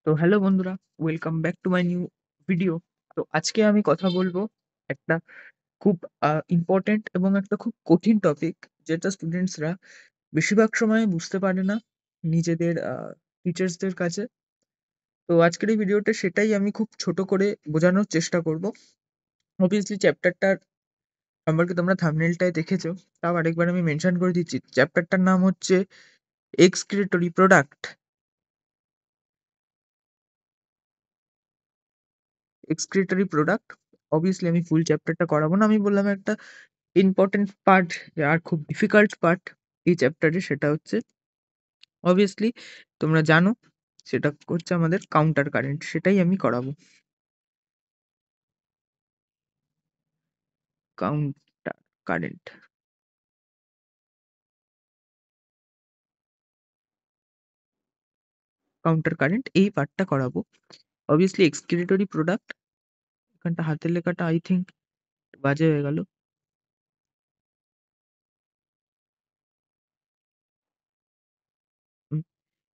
তো হ্যালো বন্ধুরা, welcome back to my new video. তো আজকে আমি কথা বলবো একটা খুব ইম্পর্টেন্ট এবং একটা খুব কঠিন টপিক, যেটা স্টুডেন্টসরা বেশিরভাগ সময় বুঝতে পারে না নিজেদের টিচার্সদের কাছে। তো আজকের এই ভিডিওটা সেটাই আমি খুব ছোট করে বোঝানোর চেষ্টা করব। অবভিয়াসলি চ্যাপ্টারটার সম্পর্কে তোমরা থাম্বনেলটায় দেখেছো, তাও আরেকবার আমি মেনশন করে দিচ্ছি। চ্যাপ্টারটার নাম হচ্ছে excretory product. Excretory product. Obviously আমি ফুল চ্যাপ্টারটা করাবো না, আমি বললাম একটা ইম্পর্টেন্ট পার্ট আর খুব ডিফিকাল্ট পার্ট এই চ্যাপ্টারে, সেটা হচ্ছে অবভিয়াসলি তোমরা জানো, সেটা হচ্ছে আমাদের কাউন্টার কারেন্ট। সেটাই আমি করাবো। কাউন্টার কারেন্ট, কাউন্টার কারেন্ট এই পার্টটা করাবো। অবভিয়াসলি এক্সক্রিটরি প্রোডাক্ট, এখানটা হাতের লেখাটা আই থিঙ্ক বাজে হয়ে গেল।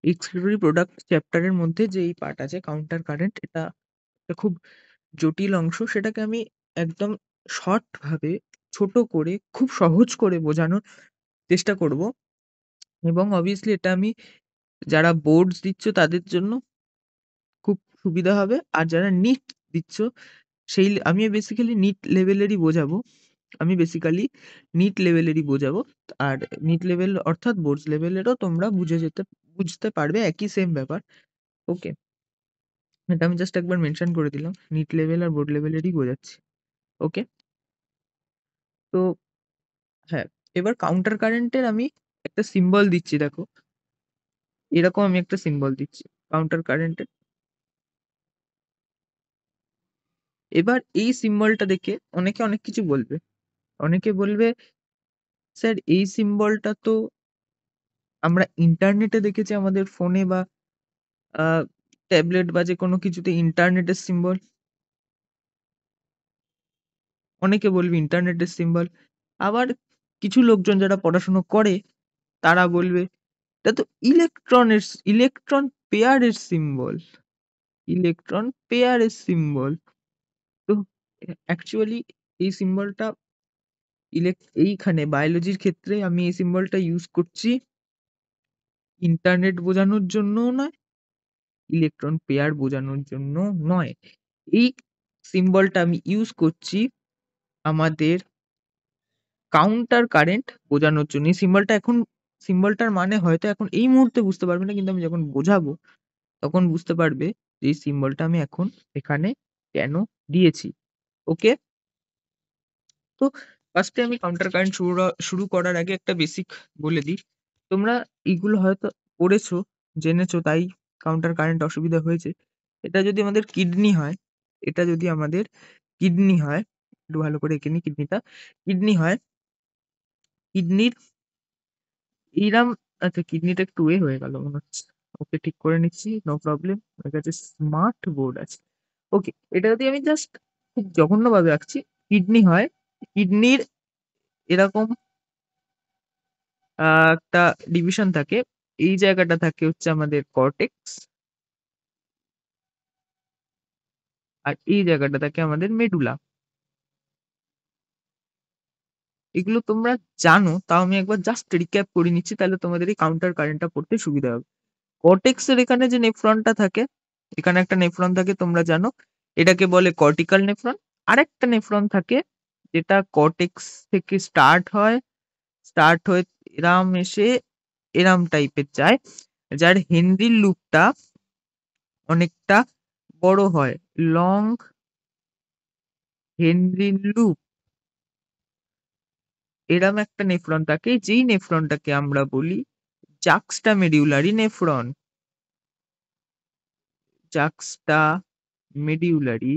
এক্সক্রিটরি প্রোডাক্ট চ্যাপ্টারের মধ্যে যে এই পার্ট আছে কাউন্টার কারেন্ট, এটা একটা খুব জটিল অংশ। সেটাকে আমি একদম শর্ট ভাবে, ছোট করে, খুব সহজ করে বোঝানোর চেষ্টা করব। এবং অবভিয়াসলি এটা আমি, যারা বোর্ডস দিচ্ছ তাদের জন্য খুব সুবিধা হবে, আর যারা নিট দিচ্ছ আমি বেসিক্যালি নিট লেভেলেরই বোঝাবো। আমি বেসিক্যালি নিট লেভেলেরই বোঝাবো। আর নিট লেভেল অর্থাৎ বোর্ডস লেভেলেরও তোমরা বুঝতে পারবে, একই সেম ব্যাপার। ওকে, এটা আমি জাস্ট একবার মেনশন করে দিলাম, নিট লেভেল আর বোর্ড লেভেলেরই বোঝাচ্ছি। ওকে, তো হ্যাঁ, এবার কাউন্টার কারেন্টের আমি একটা সিম্বল দিচ্ছি, দেখো এরকম আমি একটা সিম্বল দিচ্ছি কাউন্টার কারেন্টের। এবার এই সিম্বলটা দেখে অনেকে অনেক কিছু বলবে। অনেকে বলবে, স্যার এই সিম্বলটা তো আমরা ইন্টারনেটে দেখেছি, আমাদের ফোনে বা ট্যাবলেট বা যে কোনো কিছুতে ইন্টারনেটের সিম্বল। অনেকে বলবে ইন্টারনেটের সিম্বল। আবার কিছু লোকজন যারা পড়াশুনো করে তারা বলবে এটা তো ইলেকট্রন পেয়ারের সিম্বল, ইলেকট্রন পেয়ারের সিম্বল। তো অ্যাকচুয়ালি এই সিম্বলটা এইখানে বায়োলজির ক্ষেত্রে আমি এই সিম্বলটা ইউজ করছি ইন্টারনেট বোঝানোর জন্য নয়, ইলেকট্রন পেয়ার বোঝানোর জন্য নয়। এই সিম্বলটা আমি ইউজ করছি আমাদের কাউন্টার কারেন্ট বোঝানোর জন্য। এই সিম্বলটার মানে হয়তো এখন এই মুহূর্তে বুঝতে পারবে না, কিন্তু আমি যখন বোঝাবো তখন বুঝতে পারবে যে এই সিম্বলটা আমি এখন এখানে কেন দিয়েছি। ওকে, তো ফার্স্টে আমি কাউন্টার কারেন্ট শুরু করার আগে একটা বেসিক বলে দিই। তোমরা এগুলো হয়তো পড়েছো, জেনেছো, তাই কাউন্টার কারেন্ট অসুবিধা হয়েছে। এটা যদি আমাদের কিডনি হয়, এটা যদি আমাদের কিডনি হয়, একটু ভালো করে এঁকে নিই কিডনিটা। কিডনি হয়, কিডনির এইরাম, আচ্ছা কিডনিটা একটু হয়ে গেল মনে হচ্ছে। ওকে, ঠিক করে নিচ্ছি, নো প্রবলেম। আমার কাছে স্মার্ট বোর্ড আছে। ওকে, এটা যদি আমি জাস্ট খুব জঘন্যভাবে আঁকছি, কিডনি হয়, কিডনির এরকম একটা ডিভিশন থাকে। এই জায়গাটা থাকে হচ্ছে আমাদের কর্টেক্স, আর এই জায়গাটা থাকে আমাদের মেডুলা। এগুলো তোমরা জানো, তাও আমি একবার জাস্ট রিক্যাপ করে নিচ্ছি, তাহলে তোমাদের এই কাউন্টার কারেন্টটা পড়তে সুবিধা হবে। কর্টেক্স এর এখানে যে নেফ্রনটা থাকে, এখানে একটা নেফ্রন থাকে তোমরা জানো, এটাকে বলে কর্টিক্যাল নেফ্রন। আরেকটা নেফ্রন থাকে যেটা কর্টেক্স থেকে স্টার্ট হয়ে এরাম এসে এরাম টাইপের যায়, যার হেনরির লুপটা অনেকটা বড় হয়, লং হেনরির লুপ। এরম একটা নেফ্রন থাকে, যেই নেফ্রনটাকে আমরা বলি জাক্সটা মেডিউলারি নেফ্রন। জাক্সটা মেডিউলারি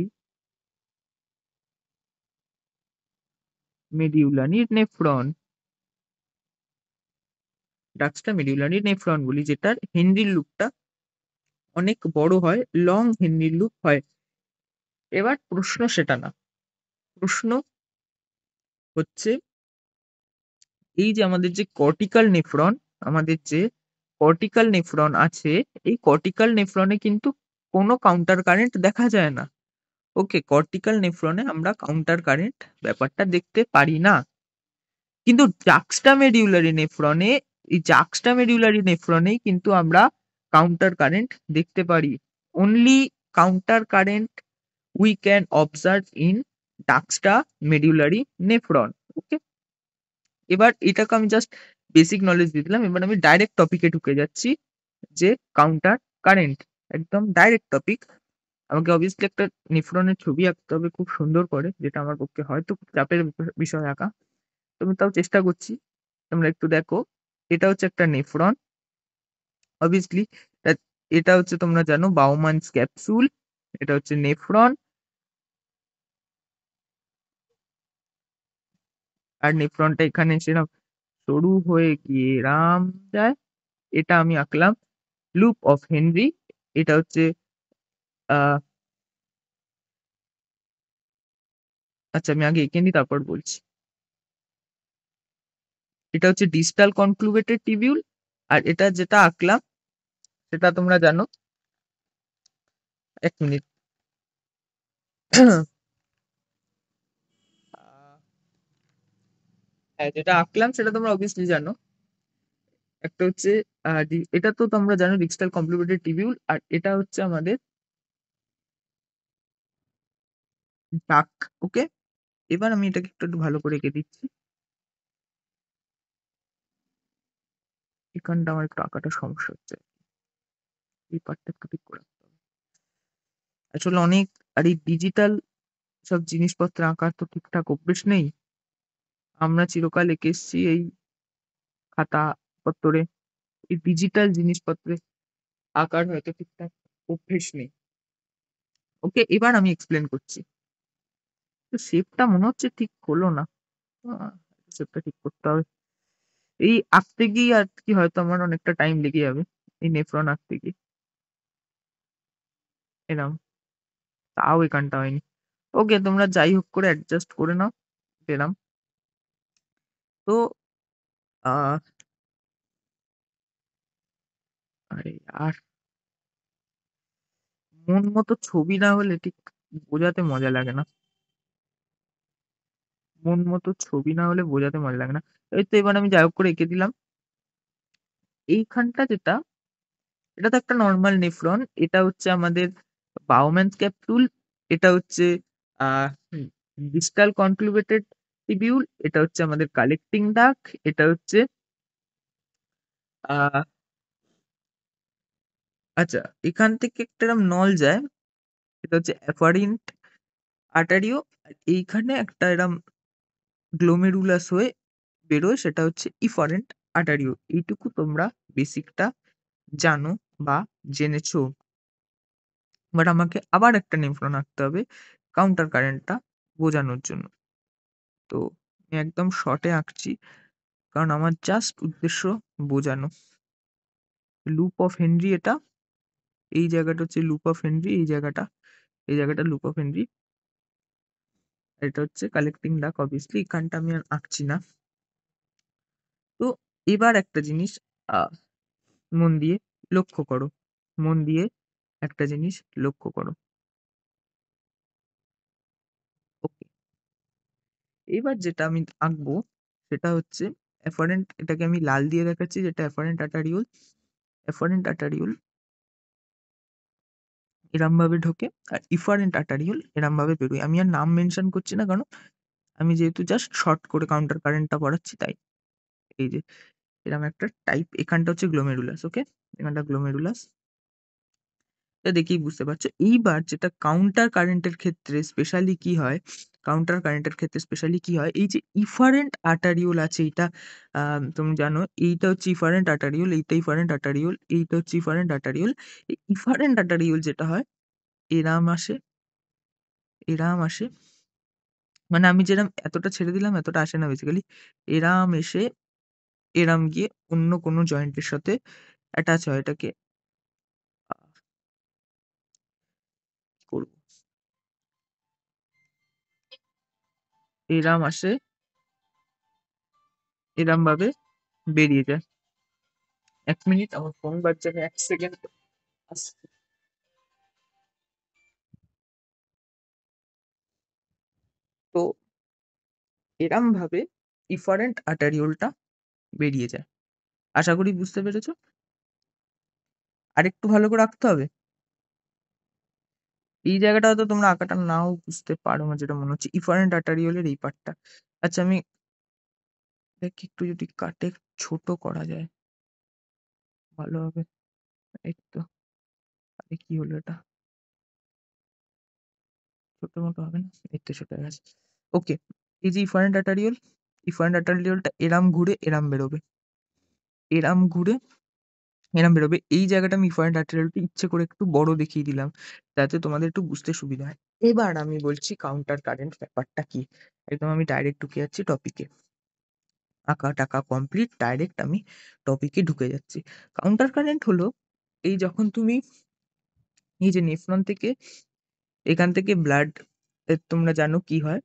নেফ্রন, জাক্সটা মেডিউলারি নেফ্রন বলি, যেটার হেনরির লুপটা অনেক বড় হয়, লং হেনরির লুপ হয়। এবার প্রশ্ন সেটা না, প্রশ্ন হচ্ছে এই যে আমাদের যে কর্টিক্যাল নেফ্রন, আমাদের যে কর্টিক্যাল নেফ্রন আছে, এই কর্টিক্যাল নেফ্রনে কিন্তু কোনো কাউন্টার কারেন্ট দেখা যায় না। ওকে, কর্টিক্যাল নেফ্রনে আমরা কাউন্টার কারেন্ট ব্যাপারটা দেখতে পারি না। কিন্তু জাক্সটামেডুলারি নেফ্রনে, এই জাক্সটামেডুলারি নেফ্রনেই কিন্তু আমরা কাউন্টার কারেন্ট দেখতে পারি। Only counter current we can observe in juxtamedullary nephron. Okay, এবার এটাকে আমি জাস্ট বেসিক নলেজ দিয়ে দিলাম। এবার আমি ডাইরেক্ট টপিকে ঢুকে যাচ্ছি, যে কাউন্টার কারেন্ট। একদম ডাইরেক্ট টপিক। আমাকে অবভিয়াসলি একটা নেফ্রনের ছবি আঁকতে হবে খুব সুন্দর করে, যেটা আমার পক্ষে হয়তো খুব চাপের বিষয় আঁকা। তো আমি তাও চেষ্টা করছি। তোমরা একটু দেখো, এটা হচ্ছে একটা নেফ্রন। অবভিয়াসলি এটা হচ্ছে, তোমরা জানো, বাউমানস ক্যাপসুল। এটা হচ্ছে নেফ্রন। আর নেফ্রনটা এখানে সেরকম সরু হয়ে গিয়ে রাম যায়। এটা আমি আঁকলাম লুপ অফ হেনরি। এটা হচ্ছে আহ আচ্ছা, আমি আগে এঁকে নিই, তারপর বলছি। এটা হচ্ছে ডিস্টাল কনক্লুভেটেড টিবিউল। আর এটা যেটা আঁকলাম সেটা তোমরা জানো। এক মিনিট। হ্যাঁ, যেটা আঁকলাম সেটা তোমরা অবভিয়াসলি জানো। একটা হচ্ছে এটা তো তোমরা জানো ডিস্টাল কনক্লুভেটেড টিবিউল। আর এটা হচ্ছে আমাদের ডাক। ওকে, এবার আমি এটাকে একটু একটু ভালো করে এঁকে দিচ্ছি। এখানটা আমার একটু আঁকাটা সমস্যা হচ্ছে, এই পার্টটা একটু ঠিক করে রাখতে হবে। আসলে অনেক, আর এই ডিজিটাল সব জিনিসপত্র আঁকার তো ঠিকঠাক অভ্যেস নেই। আমরা চিরকাল এঁকে এসেছি এই খাতা পত্তরে, এই ডিজিটাল জিনিসপত্রে আঁকার হয়তো ঠিকঠাক অভ্যেস নেই। ওকে, এবার আমি এক্সপ্লেন করছি। তো শেপটা মনে হচ্ছে ঠিক হলো না। শেপটা ঠিক করতে হবে। এই আঁকতে গিয়ে আর কি হয়তো আমার অনেকটা টাইম লেগে যাবে, এই নেফ্রন আঁকতে গিয়ে। এরম, তাও এখানটা হয়নি। ওকে, তোমরা যাই হোক করে অ্যাডজাস্ট করে নাও। এরম। তো আহ আরে আর মন মতো ছবি না হলে ঠিক বোঝাতে মজা লাগে না। মন মতো ছবি না হলে বোঝাতে মজা লাগে না। এই তো এবার আমি যাই হোক করে এঁকে দিলাম। এইখানটা যেটা, এটা তো একটা নর্মাল নেফ্রন। এটা হচ্ছে আমাদের বাউম্যানস ক্যাপসুল। এটা হচ্ছে আহ ডিস্টাল কনক্লুভেটেড টিবিউল। এটা হচ্ছে আমাদের কালেক্টিং ডাক। এটা হচ্ছে আহ আচ্ছা, এখান থেকে একটা এরম নল যায়, এটা হচ্ছে অ্যাফারেন্ট আর্টারিও। আর এইখানে একটা এরম গ্লোমেরুলাস হয়ে বেরোয়, সেটা হচ্ছে ইফারেন্ট আর্টারিও। এইটুকু তোমরা বেসিকটা জানো বা জেনেছো। বাট আমাকে আবার একটা নেফ্রন আঁকতে হবে কাউন্টার কারেন্টটা বোঝানোর জন্য। তো আমি একদম শর্টে আঁকছি, কারণ আমার জাস্ট উদ্দেশ্য বোঝানো। লুপ অফ হেনরি, এটা এই জায়গাটা হচ্ছে লুপ অফ হেনরি। এই জায়গাটা লুপ অফ হেনরি। এটা হচ্ছে কালেক্টিং ডাক। অবভিয়াসলি এখানটা আমি আর আঁকছি না। তো এবার একটা জিনিস আহ মন দিয়ে লক্ষ্য করো। মন দিয়ে একটা জিনিস লক্ষ্য করো। ওকে, এবার যেটা আমি আঁকবো সেটা হচ্ছে এফারেন্ট। এটাকে আমি লাল দিয়ে দেখাচ্ছি, যেটা এফারেন্ট আর্টারিওল। এফারেন্ট আর্টারিওল এরম ভাবে ঢোকে, আর ইফারেন্ট আর্টারিওল এরম ভাবে বেরোয়। আমি আর নাম মেনশন করছি না, কারণ আমি যেহেতু জাস্ট শর্ট করে কাউন্টার কারেন্টটা পড়াচ্ছি, তাই। এই যে এরম একটা টাইপ, এখানটা হচ্ছে গ্লোমেরুলাস। ওকে, এখানটা গ্লোমেরুলাস, এটা দেখেই বুঝতে পারছো। এইবার যেটা কাউন্টার কারেন্টের ক্ষেত্রে স্পেশালি কি হয়, কাউন্টার কারেন্টের ক্ষেত্রে স্পেশালি কি হয়, এই যে ইফারেন্ট আর্টারিওল আছে, এটা তুমি জানো এইটা হচ্ছে ইফারেন্ট আর্টারিওল, এইটা ইফারেন্ট আর্টারিওল, এইটা হচ্ছে ইফারেন্ট আর্টারিওল। এই ইফারেন্ট আর্টারিওল যেটা হয়, এরাম আসে, এরাম আসে। মানে আমি যেরাম এতটা ছেড়ে দিলাম, এতটা আসে না বেসিক্যালি। এরাম এসে এরাম গিয়ে অন্য কোনো জয়েন্টের সাথে অ্যাটাচ হয়। এটাকে কি করবো, এরাম আসে, এরাম ভাবে বেরিয়ে যায়। এক মিনিট, আমার ফোন বাজছে, আমি এক সেকেন্ড আসছি। তো এরম ভাবে ইফারেন্ট আর্টারিওলটা বেরিয়ে যায়। আশা করি বুঝতে পেরেছো। আরেকটু ভালো করে আঁকতে হবে। এই জায়গাটা হয়তো তোমরা আঁকাটা নাও বুঝতে পারো, আমার যেটা মনে হচ্ছে ইফারেন্ট আর্টারিওলের এই পার্টটা। আচ্ছা আমি দেখি একটু যদি কাটে ছোট করা যায় ভালো হবে। এই তো, আরে কি হলো এটা, ছোট মতো হবে না, এই তো ছোট হয়ে গেছে। ওকে, এই যে ইফারেন্ট আর্টারিওল, ইফারেন্ট আর্টারিওলটা এরাম ঘুরে এরাম বেরোবে, এরাম ঘুরে এরাম বেরোবে। এই জায়গাটা আমি ইফারেন্ট আর্টারিওলটা ইচ্ছে করে একটু বড় দেখিয়ে দিলাম যাতে তোমাদের একটু বুঝতে সুবিধা হয়। এবার আমি বলছি কাউন্টার কারেন্ট ব্যাপারটা কি। একদম আমি ডাইরেক্ট ঢুকে যাচ্ছি টপিকে। আঁকা টাকা কমপ্লিট, ডাইরেক্ট আমি টপিকে ঢুকে যাচ্ছি। কাউন্টার কারেন্ট হলো এই যখন তুমি এই যে নেফ্রন থেকে এখান থেকে ব্লাড, তোমরা জানো কি হয়,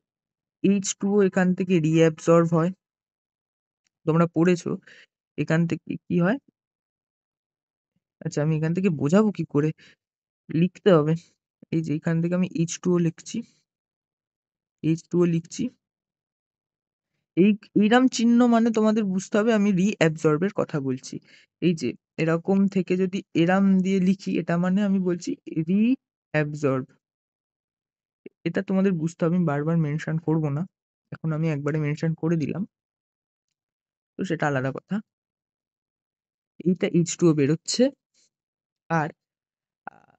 H2O এখান থেকে রিঅ্যাবসর্ব হয়, তোমরা পড়েছো। এখান থেকে কি হয়, আচ্ছা আমি এখান থেকে বোঝাবো কি করে, লিখতে হবে। এই যে এখান থেকে আমি H2O লিখছি, H2O লিখছি। এই এইরাম চিহ্ন মানে তোমাদের বুঝতে হবে আমি রিঅ্যাবসর্বের কথা বলছি। এই যে এরকম থেকে যদি এরাম দিয়ে লিখি, এটা মানে আমি বলছি রিঅ্যাবসর্ব। এটা তোমাদের বুঝতে হবে, আমি বারবার মেনশন করব না, এখন আমি একবারে মেনশন করে দিলাম, তো সেটা আলাদা কথা। এইটা H2O বেরোচ্ছে, আর আহ,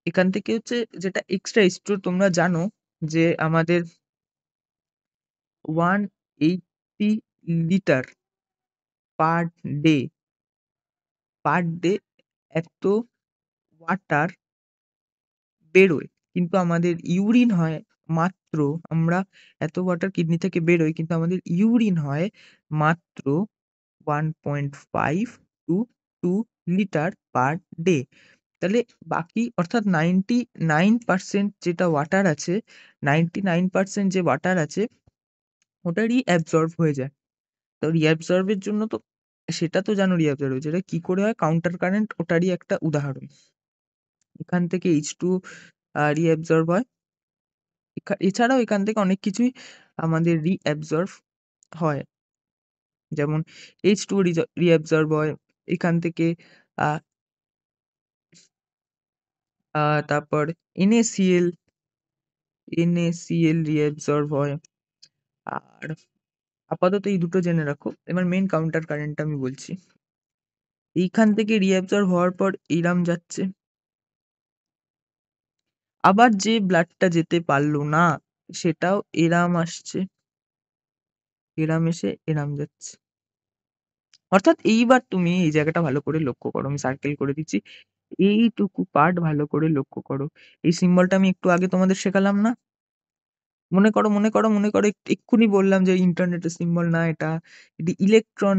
এখান থেকে হচ্ছে যেটা এক্সট্রা H2O, তোমরা জানো যে আমাদের 180 litre per day, per day এত ওয়াটার বেরোয়, কিন্তু আমাদের ইউরিন হয় মাত্র, আমরা এত ওয়াটার কিডনি থেকে বেরোয় কিন্তু আমাদের ইউরিন হয় মাত্র 1.5 to 2 লিটার পার ডে। তাহলে বাকি অর্থাৎ 99% যেটা ওয়াটার আছে, 99% যে ওয়াটার আছে ওটা রিঅ্যাবসর্ব হয়ে যায়। তো রিঅ্যাবসর্বের জন্য তো সেটা তো জানো রিঅ্যাবসর্ব হয়েছে, এটা কি করে হয়, কাউন্টার কারেন্ট ওটারই একটা উদাহরণ। এখান থেকে H2 রিঅ্যাবসর্ব হয়, এছাড়াও এখান থেকে অনেক কিছুই আমাদের রিঅ্যাবসর্ব হয়, যেমন H2 রিঅ্যাবসর্ব হয় এখান থেকে, আহ তারপর NaCl, NaCl রিঅ্যাবসর্ব হয়। আর আপাতত এই দুটো জেনে রাখো, এবার মেন কাউন্টার কারেন্টটা আমি বলছি। এইখান থেকে রিঅ্যাবসর্ব হওয়ার পর এইরাম যাচ্ছে, আবার যে ব্লাডটা যেতে পারলো না সেটাও এরাম আসছে, এরাম এসে এরাম যাচ্ছে। অর্থাৎ এইবার তুমি এই জায়গাটা ভালো করে লক্ষ্য করো, আমি সার্কেল করে দিচ্ছি, এইটুকু পার্ট ভালো করে লক্ষ্য করো। এই সিম্বলটা আমি একটু আগে তোমাদের শেখালাম না, মনে করো মনে করো মনে করো, এক্ষুনি বললাম যে ইন্টারনেটের সিম্বল না এটা, এটি ইলেকট্রন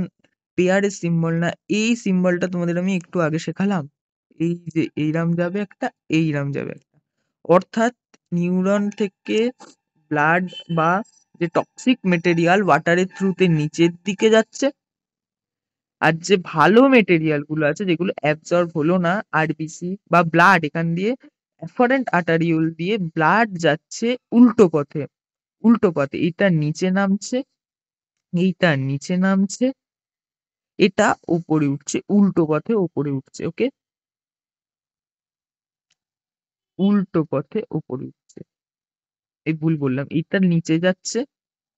পেয়ারের সিম্বল না, এই সিম্বলটা তোমাদের আমি একটু আগে শেখালাম। এই যে এইরাম যাবে একটা, এইরাম যাবে একটা, অর্থাৎ নিউরন থেকে ব্লাড বা যে টক্সিক মেটেরিয়াল ওয়াটারের থ্রুতে নিচের দিকে যাচ্ছে, আর যে ভালো মেটেরিয়াল গুলো আছে যেগুলো অ্যাবসর্ব হলো না, আরবিসি বা ব্লাড, এখান দিয়ে এফারেন্ট আর্টারিওল দিয়ে ব্লাড যাচ্ছে উল্টো পথে, উল্টো পথে, এটা নিচে নামছে, এইটা নিচে নামছে, এটা ওপরে উঠছে, উল্টো পথে ওপরে উঠছে। ওকে, উল্টো পথে ওপরে উঠছে, এই ভুল বললাম, এইটা নিচে যাচ্ছে,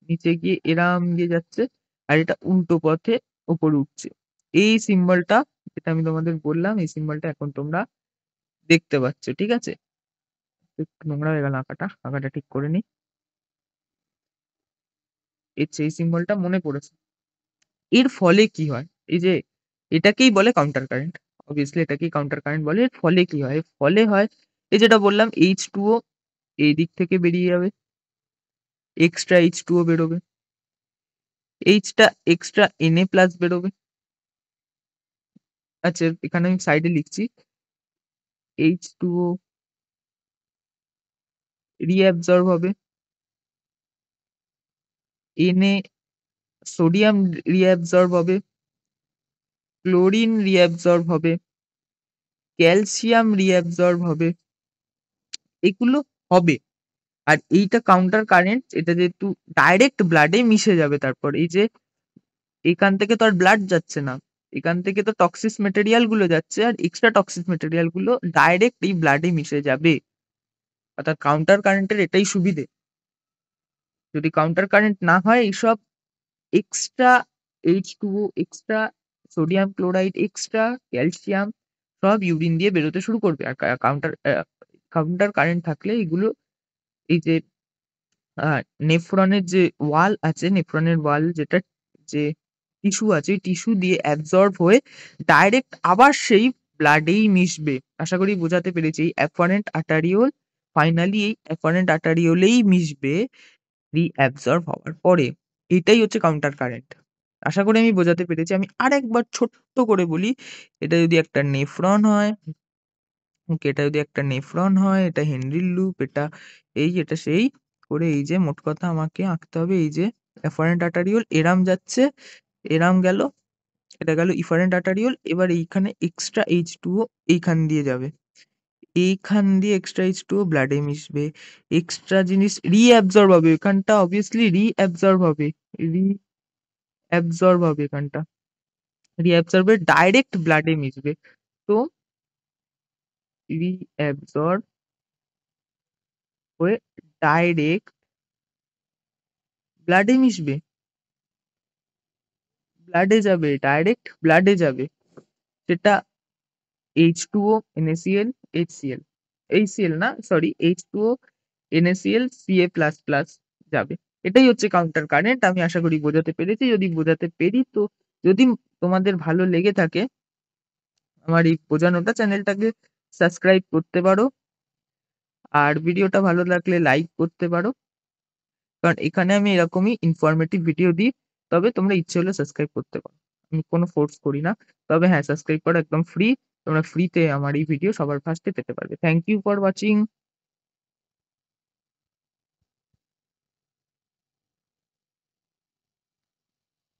নিচে গিয়ে এরাম দিয়ে যাচ্ছে, আর এটা উল্টো পথে ওপরে উঠছে। এই সিম্বলটা যেটা আমি তোমাদের বললাম, এই সিম্বলটা এখন তোমরা দেখতে পাচ্ছ, ঠিক আছে। একটু নোংরা হয়ে গেল আঁকাটা, আঁকাটা ঠিক করে নি। এর সেই সিম্বলটা মনে পড়েছে। এর ফলে কি হয়, এই যে এটাকেই বলে কাউন্টার কারেন্ট, অবভিয়াসলি এটাকেই কাউন্টার কারেন্ট বলে। এর ফলে কি হয়, এর ফলে হয় এই যেটা বললাম, H2O এই দিক থেকে বেরিয়ে যাবে, এক্সট্রা H2O বেরোবে, এইচটা এক্সট্রা Na+ বেরোবে। আচ্ছা এখানে আমি সাইডে লিখছি, H2O রিঅ্যাবসর্ব হবে, Na সোডিয়াম রিঅ্যাবসর্ব হবে, ক্লোরিন রিঅ্যাবসর্ব হবে, ক্যালসিয়াম রিঅ্যাবসর্ব হবে, এগুলো হবে। আর এইটা কাউন্টার কারেন্ট, এটা যেহেতু ডাইরেক্ট ব্লাডে মিশে যাবে, তারপর এই যে এখান থেকে তো আর ব্লাড যাচ্ছে না, এখান থেকে তো টক্সিস মেটেরিয়াল গুলো যাচ্ছে, আর এক্সট্রা টক্সিস মেটেরিয়াল গুলো ডাইরেক্ট এই ব্লাডে মিশে যাবে। অর্থাৎ কাউন্টার কারেন্টের এটাই সুবিধে। যদি কাউন্টার কারেন্ট না হয়, এইসব extra H2O, extra sodium chloride, extra calcium সব ইউরিন দিয়ে বেরোতে শুরু করবে। আর কাউন্টার কাউন্টার কারেন্ট থাকলে এগুলো, এই যে নেফ্রনের যে ওয়াল আছে, নেফ্রনের ওয়াল যেটা, যে টিস্যু আছে, টিস্যু দিয়ে অ্যাবজর্ব হয়ে ডাইরেক্ট আবার সেই ব্লাডেই মিশবে। আশা করি বোঝাতে পেরেছি। এই অ্যাফারেন্ট আর্টারিওল ফাইনালি এই অ্যাফারেন্ট আর্টারিওলেই মিশবে রিঅ্যাবজর্ব হওয়ার পরে। এটাই হচ্ছে কাউন্টার কারেন্ট। আশা করি আমি বোঝাতে পেরেছি। আমি আরেকবার ছোট্ট করে বলি, এটা যদি একটা নেফ্রন হয়, ওকে, এটা যদি একটা নেফ্রন হয়, এটা হেনরির লুপ, এটা এই, এটা সেই করে, এই যে মোট কথা আমাকে আঁকতে হবে, এই যে এফারেন্ট আর্টারিওল এরাম যাচ্ছে, এরাম গেল, এটা গেল ইফারেন্ট আর্টারিওল। এবার এইখানে এক্সট্রা H2O এইখান দিয়ে যাবে, এইখান দিয়ে এক্সট্রা H2O ব্লাডে মিশবে, এক্সট্রা জিনিস রিঅ্যাবজর্ব হবে, এখানটা অবভিয়াসলি রিঅ্যাবজর্ব হবে, রিঅ্যাবজর্ব হবে এখানটা, রিঅ্যাবজর্বে ডাইরেক্ট ব্লাডে মিশবে। তো রিঅ্যাবজর্ব হয়ে ডাইরেক্ট ব্লাডে মিশবে, ব্লাডে যাবে, ডাইরেক্ট ব্লাডে যাবে। সেটা H2O NaCl HCl, HCl না সরি, H2O NaCl Ca++ যাবে। এটাই হচ্ছে কাউন্টার কারেন্ট। আমি আশা করি বোঝাতে পেরেছি। যদি বোঝাতে পেরি তো, যদি তোমাদের ভালো লেগে থাকে আমার এই বোঝানোটা, চ্যানেলটাকে সাবস্ক্রাইব করতে পারো, আর ভিডিওটা ভালো লাগলে লাইক করতে পারো, কারণ এখানে আমি এরকমই ইনফরমেটিভ ভিডিও দিই। তবে তোমরা ইচ্ছে হলে সাবস্ক্রাইব করতে পারো, আমি কোনো ফোর্স করি না। তবে হ্যাঁ, সাবস্ক্রাইব করা একদম ফ্রি, তোমরা ফ্রিতে আমার এই ভিডিও সবার ফার্স্টে পেতে পারবে। Thank you for watching.